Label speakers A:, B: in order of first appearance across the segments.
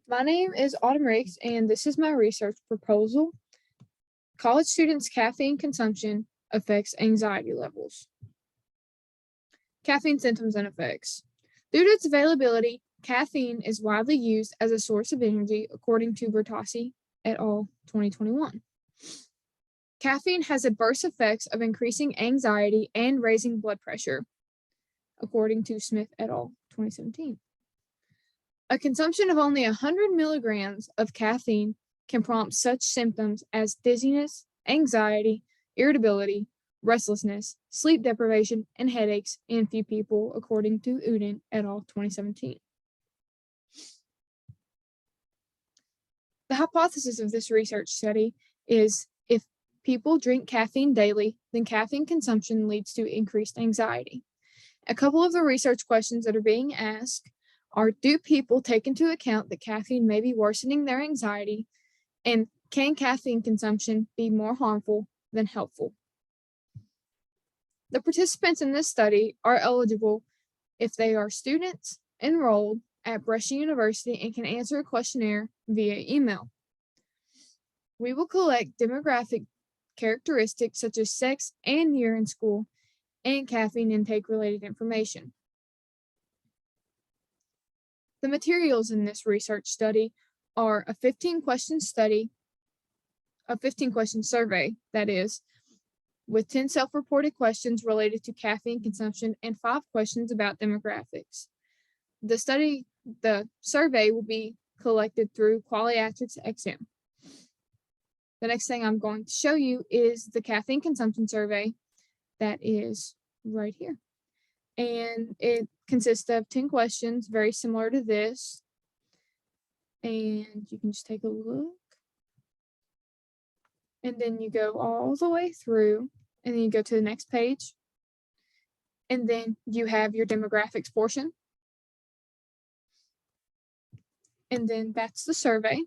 A: My name is Autumn Ricks, and this is my research proposal. College students' caffeine consumption affects anxiety levels. Caffeine symptoms and effects. Due to its availability, caffeine is widely used as a source of energy, according to Bertassi et al. 2021. Caffeine has adverse effects of increasing anxiety and raising blood pressure, according to Smith et al. 2017. A consumption of only 100 milligrams of caffeine can prompt such symptoms as dizziness, anxiety, irritability, restlessness, sleep deprivation, and headaches in few people, according to Uden et al. 2017. The hypothesis of this research study is if people drink caffeine daily, then caffeine consumption leads to increased anxiety. A couple of the research questions that are being asked are, do people take into account that caffeine may be worsening their anxiety, and can caffeine consumption be more harmful than helpful? The participants in this study are eligible if they are students enrolled at Brescia University and can answer a questionnaire via email. We will collect demographic characteristics such as sex and year in school and caffeine intake related information. The materials in this research study are a 15-question survey, that is, with 10 self-reported questions related to caffeine consumption and 5 questions about demographics. The survey will be collected through Qualiatrix XM. The next thing I'm going to show you is the caffeine consumption survey that is right here. And it consists of 10 questions, very similar to this. And you can just take a look. And then you go all the way through, and then you go to the next page. And then you have your demographics portion. And then that's the survey.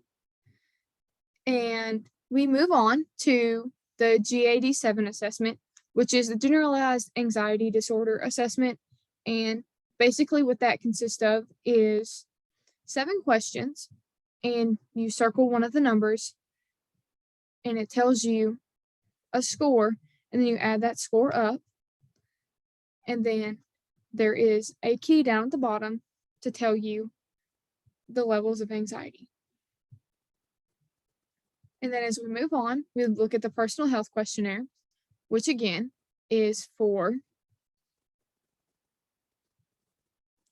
A: And we move on to the GAD-7 assessment, which is the Generalized Anxiety Disorder Assessment. And basically what that consists of is 7 questions, and you circle one of the numbers, and it tells you a score, and then you add that score up. And then there is a key down at the bottom to tell you the levels of anxiety. And then as we move on, we look at the personal health questionnaire, which again is for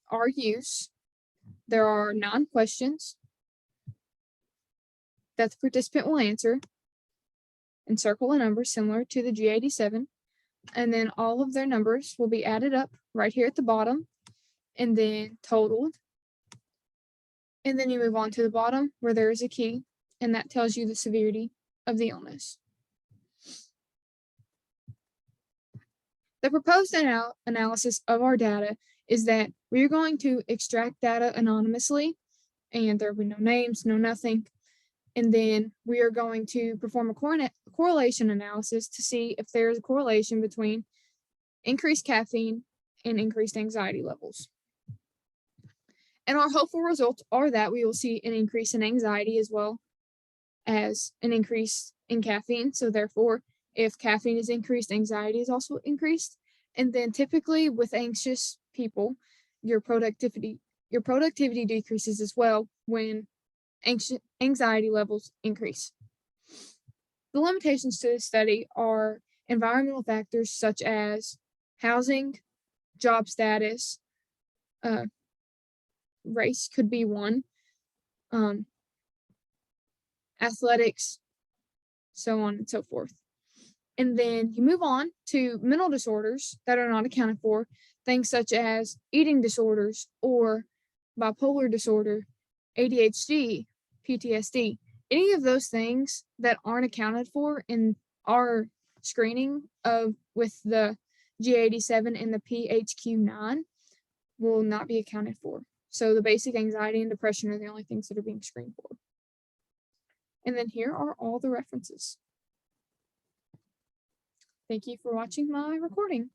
A: our use. There are 9 questions that the participant will answer and circle a number similar to the GAD-7. And then all of their numbers will be added up right here at the bottom and then totaled. And then you move on to the bottom where there is a key, and that tells you the severity of the illness. The proposed analysis of our data is that we are going to extract data anonymously, and there will be no names, no nothing. And then we are going to perform a correlation analysis to see if there is a correlation between increased caffeine and increased anxiety levels. And our hopeful results are that we will see an increase in anxiety as well as an increase in caffeine. So therefore, if caffeine is increased, anxiety is also increased. And then typically with anxious people, your productivity decreases as well when anxiety levels increase. The limitations to this study are environmental factors such as housing, job status, race could be one, athletics, so on and so forth. And then you move on to mental disorders that are not accounted for, things such as eating disorders or bipolar disorder, ADHD, PTSD, any of those things that aren't accounted for in our screening with the GAD-7 and the PHQ-9 will not be accounted for. So the basic anxiety and depression are the only things that are being screened for. And then here are all the references. Thank you for watching my recording.